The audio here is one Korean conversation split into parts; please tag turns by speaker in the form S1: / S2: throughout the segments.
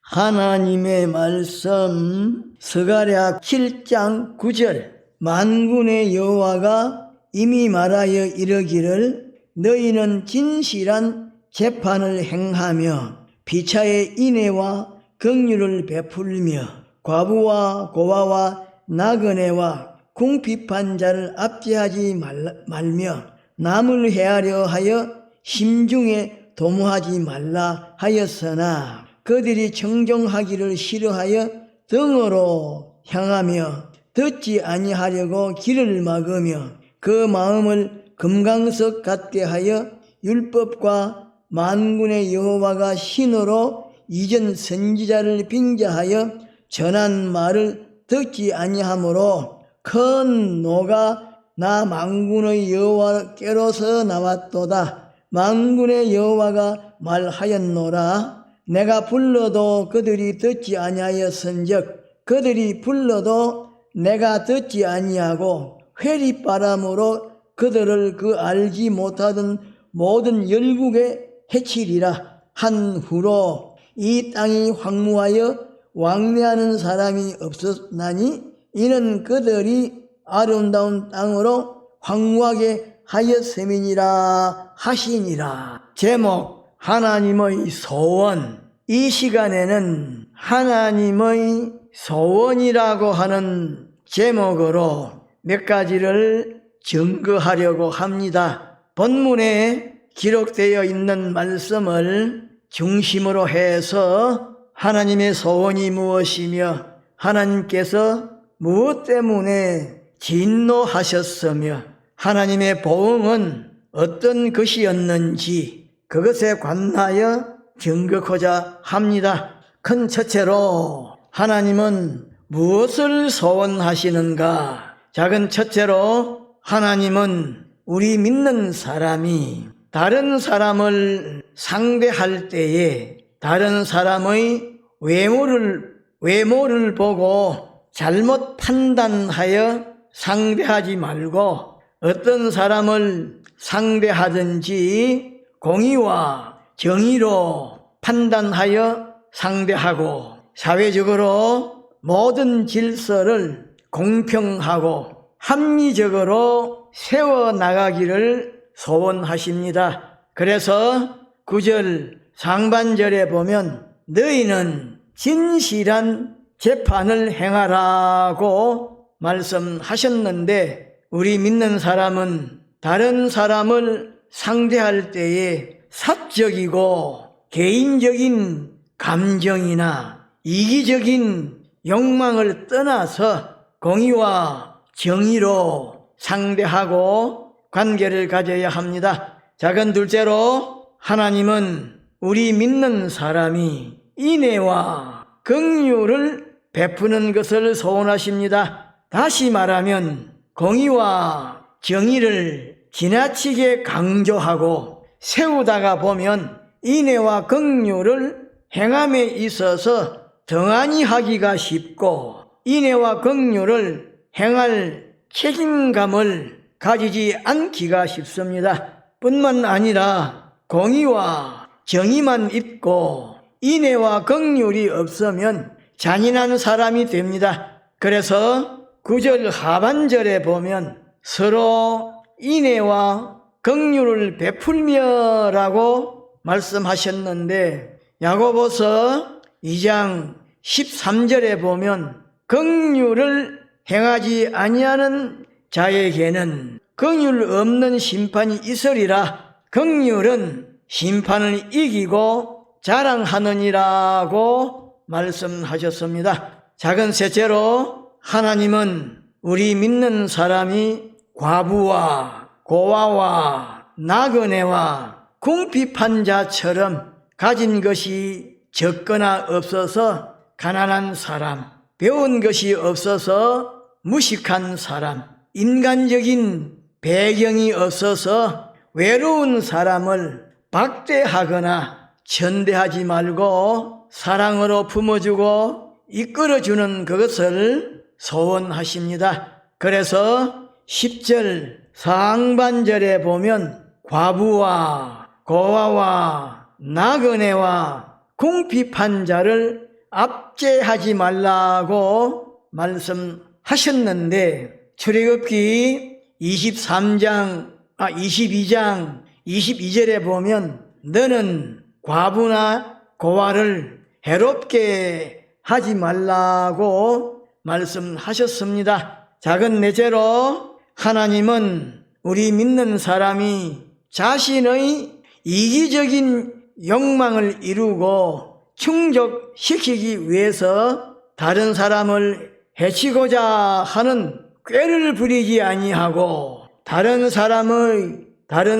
S1: 하나님의 말씀 스가랴 7장 9절 만군의 여호와가 이미 말하여 이르기를 너희는 진실한 재판을 행하며 피차의 인애와 긍휼을 베풀며 과부와 고아와 나그네와 궁핍한 자를 압제하지 말며 남을 해하려 하여 심중에 도모하지 말라 하였으나 그들이 청정하기를 싫어하여 등으로 향하며 듣지 아니하려고 길을 막으며 그 마음을 금강석 같게 하여 율법과 만군의 여호와가 신으로 이전 선지자를 빙자하여 전한 말을 듣지 아니하므로 큰 노가 나 만군의 여호와께로서 나왔도다. 만군의 여호와가 말하였노라. 내가 불러도 그들이 듣지 아니하였은즉 그들이 불러도 내가 듣지 아니하고 회리바람으로 그들을 그 알지 못하던 모든 열국에 해치리라. 한 후로 이 땅이 황무하여 왕래하는 사람이 없었나니 이는 그들이 아름다운 땅으로 황무하게 하였음이니라 하시니라. 제목 하나님의 소원. 이 시간에는 하나님의 소원이라고 하는 제목으로 몇 가지를 증거하려고 합니다. 본문에 기록되어 있는 말씀을 중심으로 해서 하나님의 소원이 무엇이며 하나님께서 무엇 때문에 진노하셨으며 하나님의 보응은 어떤 것이었는지 그것에 관하여 증거하고자 합니다. 큰 첫째로 하나님은 무엇을 소원하시는가? 작은 첫째로 하나님은 우리 믿는 사람이 다른 사람을 상대할 때에 다른 사람의 외모를 보고 잘못 판단하여 상대하지 말고 어떤 사람을 상대하든지 공의와 정의로 판단하여 상대하고 사회적으로 모든 질서를 공평하고 합리적으로 세워나가기를 소원하십니다. 그래서 9절 상반절에 보면 너희는 진실한 재판을 행하라고 말씀하셨는데 우리 믿는 사람은 다른 사람을 상대할 때에 사적이고 개인적인 감정이나 이기적인 욕망을 떠나서 공의와 정의로 상대하고 관계를 가져야 합니다. 작은 둘째로 하나님은 우리 믿는 사람이 인애와 긍휼을 베푸는 것을 소원하십니다. 다시 말하면 공의와 정의를 지나치게 강조하고 세우다가 보면 인애와 긍휼을 행함에 있어서 등한히 하기가 쉽고 인애와 긍휼을 행할 책임감을 가지지 않기가 쉽습니다. 뿐만 아니라 공의와 정의만 있고 인애와 긍휼이 없으면 잔인한 사람이 됩니다. 그래서 9절 하반절에 보면 서로 인애와 긍휼을 베풀며라고 말씀하셨는데 야고보서 2장 13절에 보면 긍휼을 행하지 아니하는 자에게는 긍휼 없는 심판이 있으리라. 긍휼은 심판을 이기고 자랑하느니라고 말씀하셨습니다. 작은 셋째로 하나님은 우리 믿는 사람이 과부와 고아와 나그네와 궁핍한 자처럼 가진 것이 적거나 없어서 가난한 사람, 배운 것이 없어서 무식한 사람, 인간적인 배경이 없어서 외로운 사람을 박대하거나 천대하지 말고 사랑으로 품어주고 이끌어주는 그것을 소원하십니다. 그래서 10절 상반절에 보면 과부와 고아와 나그네와 궁핍한 자를 압제하지 말라고 말씀하셨는데 출애굽기 22장 22절에 보면 너는 과부나 고아를 해롭게 하지 말라고 말씀하셨습니다. 작은 넷째로 하나님은 우리 믿는 사람이 자신의 이기적인 욕망을 이루고 충족시키기 위해서 다른 사람을 해치고자 하는 꾀를 부리지 아니하고 다른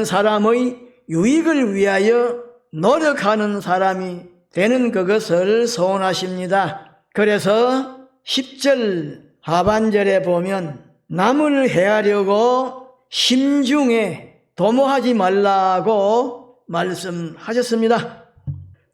S1: 사람의 유익을 위하여 노력하는 사람이 되는 그것을 소원하십니다. 그래서 10절 하반절에 보면 남을 해하려고 심중에 도모하지 말라고 말씀하셨습니다.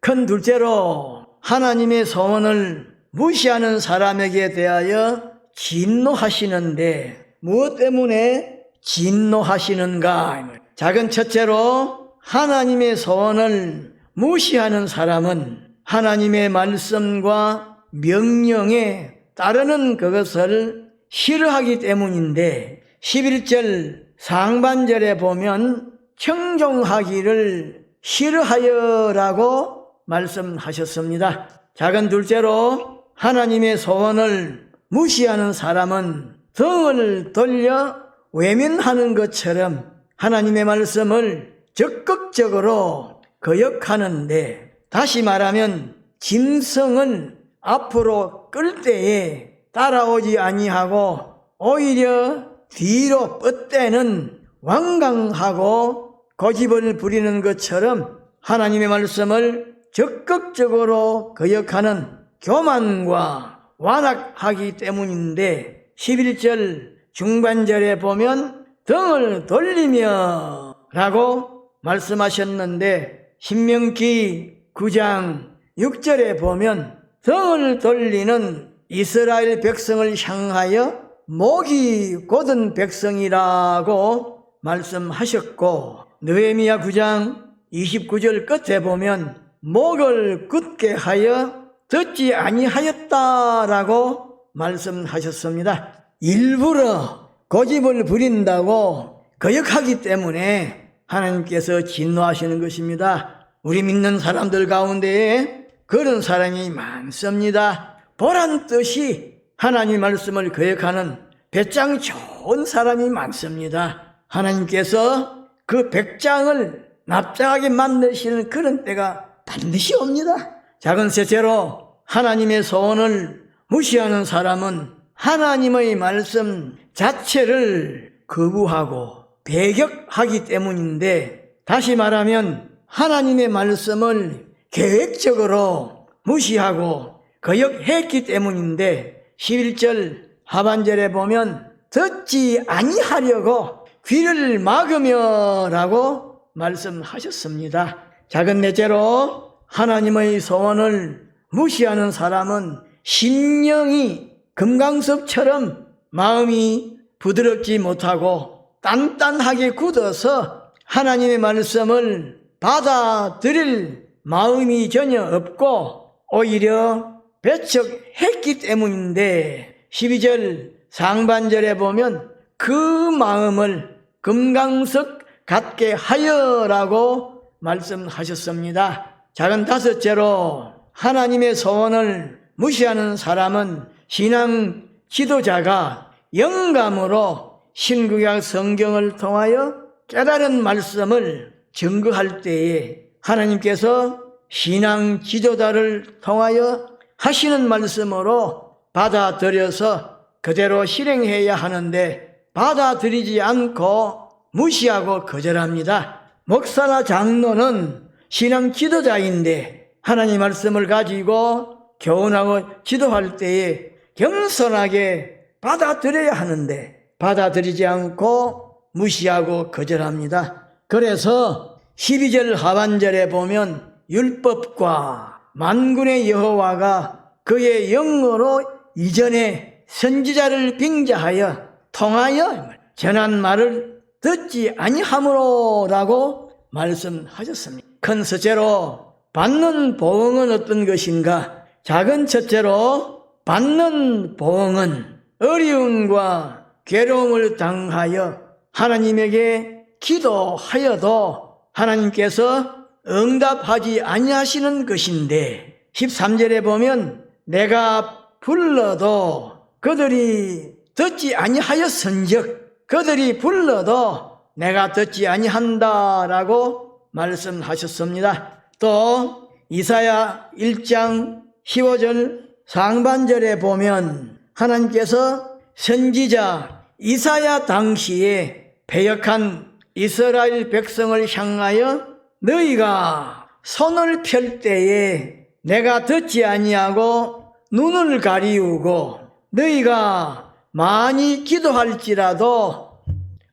S1: 큰 둘째로 하나님의 소원을 무시하는 사람에게 대하여 진노하시는데 무엇 때문에 진노하시는가? 작은 첫째로 하나님의 소원을 무시하는 사람은 하나님의 말씀과 명령에 따르는 그것을 싫어하기 때문인데 11절 상반절에 보면 청종하기를 싫어하여라고 말씀하셨습니다. 작은 둘째로 하나님의 소원을 무시하는 사람은 등을 돌려 외면하는 것처럼 하나님의 말씀을 적극적으로 거역하는데 다시 말하면 짐승은 앞으로 끌 때에 따라오지 아니하고 오히려 뒤로 뻗대는 완강하고 고집을 부리는 것처럼 하나님의 말씀을 적극적으로 거역하는 교만과 완악하기 때문인데 11절 중반절에 보면 등을 돌리며 라고 말씀하셨는데 신명기 9장 6절에 보면 등을 돌리는 이스라엘 백성을 향하여 목이 곧은 백성이라고 말씀하셨고 느헤미야 9장 29절 끝에 보면 목을 굳게 하여 듣지 아니하였다라고 말씀하셨습니다. 일부러 고집을 부린다고 거역하기 때문에 하나님께서 진노하시는 것입니다. 우리 믿는 사람들 가운데에 그런 사람이 많습니다. 보란 듯이 하나님 말씀을 거역하는 배짱 좋은 사람이 많습니다. 하나님께서 그 백장을 납작하게 만드시는 그런 때가 반드시 옵니다. 작은 셋째로 하나님의 소원을 무시하는 사람은 하나님의 말씀 자체를 거부하고 배격하기 때문인데 다시 말하면 하나님의 말씀을 계획적으로 무시하고 거역했기 때문인데 11절 하반절에 보면 듣지 아니하려고 귀를 막으며 라고 말씀하셨습니다. 작은 넷째로 하나님의 소원을 무시하는 사람은 심령이 금강석처럼 마음이 부드럽지 못하고 단단하게 굳어서 하나님의 말씀을 받아들일 마음이 전혀 없고 오히려 배척했기 때문인데 12절 상반절에 보면 그 마음을 금강석 같게 하여라고 말씀하셨습니다. 작은 다섯째로 하나님의 소원을 무시하는 사람은 신앙 지도자가 영감으로 신구약 성경을 통하여 깨달은 말씀을 증거할 때에 하나님께서 신앙 지도자를 통하여 하시는 말씀으로 받아들여서 그대로 실행해야 하는데 받아들이지 않고 무시하고 거절합니다. 목사나 장로는 신앙 지도자인데 하나님 말씀을 가지고 교훈하고 지도할 때에 겸손하게 받아들여야 하는데 받아들이지 않고 무시하고 거절합니다. 그래서 12절 하반절에 보면 율법과 만군의 여호와가 그의 영으로 이전에 선지자를 빙자하여 통하여 전한 말을 듣지 아니하므로라고 말씀하셨습니다. 큰 셋째로 받는 보응은 어떤 것인가? 작은 첫째로 받는 보응은 어려움과 괴로움을 당하여 하나님에게 기도하여도 하나님께서 응답하지 아니하시는 것인데 13절에 보면 내가 불러도 그들이 듣지 아니하였은즉 그들이 불러도 내가 듣지 아니한다라고 말씀하셨습니다. 또 이사야 1장 15절 상반절에 보면 하나님께서 선지자 이사야 당시에 패역한 이스라엘 백성을 향하여 너희가 손을 펼 때에 내가 듣지 아니하고 눈을 가리우고 너희가 많이 기도할지라도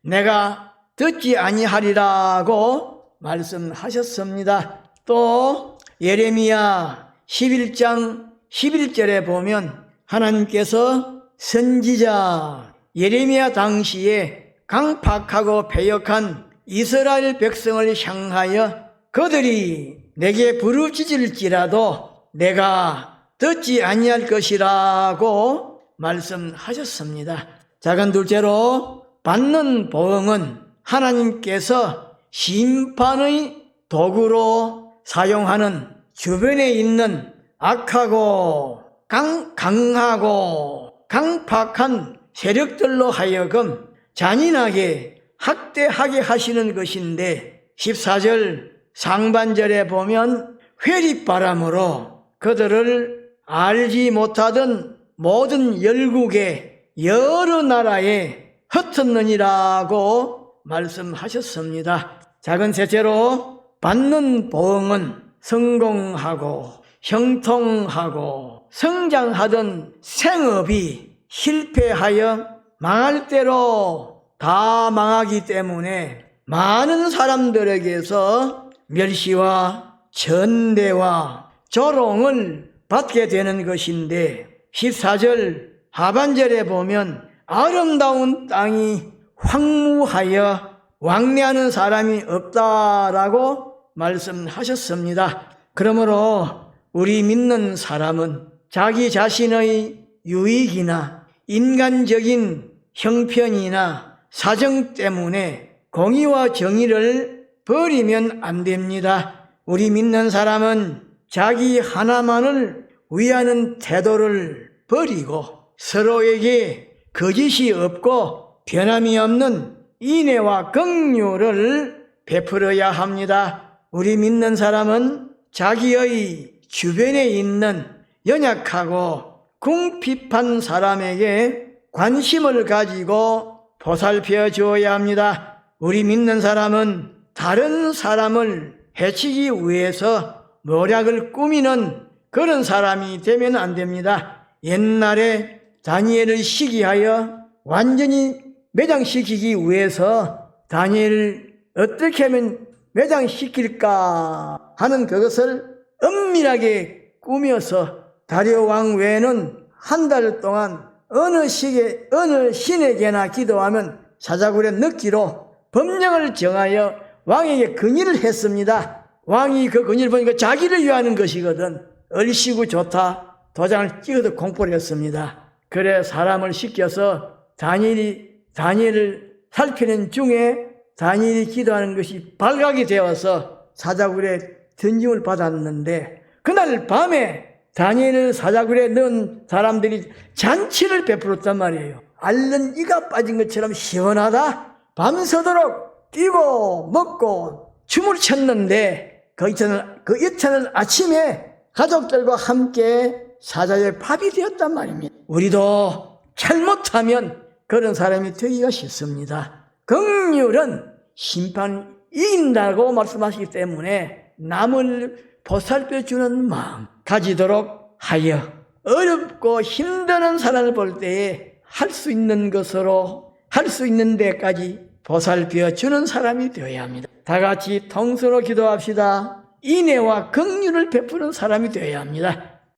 S1: 내가 듣지 아니하리라고 말씀하셨습니다. 또 예레미야 11장 11절에 보면 하나님께서 선지자 예레미야 당시에 강팍하고 패역한 이스라엘 백성을 향하여 그들이 내게 부르짖을지라도 내가 듣지 아니할 것이라고 말씀하셨습니다. 작은 둘째로 받는 보응은 하나님께서 심판의 도구로 사용하는 주변에 있는 악하고 강하고 강팍한 세력들로 하여금 잔인하게 학대하게 하시는 것인데 14절 상반절에 보면 회립바람으로 그들을 알지 못하던 모든 열국의 여러 나라에 흩었느니라고 말씀하셨습니다. 작은 셋째로 받는 보응은 성공하고 형통하고 성장하던 생업이 실패하여 망할 대로 다 망하기 때문에 많은 사람들에게서 멸시와 전대와 조롱을 받게 되는 것인데 14절 하반절에 보면 아름다운 땅이 황무하여 왕래하는 사람이 없다라고 말씀하셨습니다. 그러므로 우리 믿는 사람은 자기 자신의 유익이나 인간적인 형편이나 사정 때문에 공의와 정의를 버리면 안 됩니다. 우리 믿는 사람은 자기 하나만을 위하는 태도를 버리고 서로에게 거짓이 없고 변함이 없는 인애와 긍휼을 베풀어야 합니다. 우리 믿는 사람은 자기의 주변에 있는 연약하고 궁핍한 사람에게 관심을 가지고 보살펴 주어야 합니다. 우리 믿는 사람은 다른 사람을 해치기 위해서谋略을 꾸미는 그런 사람이 되면 안 됩니다. 옛날에 다니엘을 시기하여 완전히 매장시키기 위해서 다니엘을 어떻게 하면 매장시킬까 하는 그것을 은밀하게 꾸며서 다리오 왕 외에는 한 달 동안 어느 신에게나 기도하면 사자굴에 넣기로 법령을 정하여 왕에게 건의를 했습니다. 왕이 그 건의를 보니까 자기를 위하는 것이거든. 얼씨구 좋다. 도장을 찍어서 공포를 했습니다. 그래 사람을 시켜서 다니엘을 살피는 중에 다니엘이 기도하는 것이 발각이 되어서 사자굴에 던짐을 받았는데 그날 밤에 다니엘을 사자굴에 넣은 사람들이 잔치를 베풀었단 말이에요. 앓는 이가 빠진 것처럼 시원하다. 밤새도록 뛰고 먹고 춤을 췄는데 그 이튿날 아침에 가족들과 함께 사자의 밥이 되었단 말입니다. 우리도 잘못하면 그런 사람이 되기가 쉽습니다. 긍휼은 심판이 이긴다고 말씀하시기 때문에 남을 보살펴주는 마음 가지도록 하여 어렵고 힘드는 사람을 볼 때에 할 수 있는 것으로 할 수 있는 데까지 보살펴주는 사람이 되어야 합니다. 다 같이 통수로 기도합시다. 인애와 긍휼을 베푸는 사람이 되어야 합니다.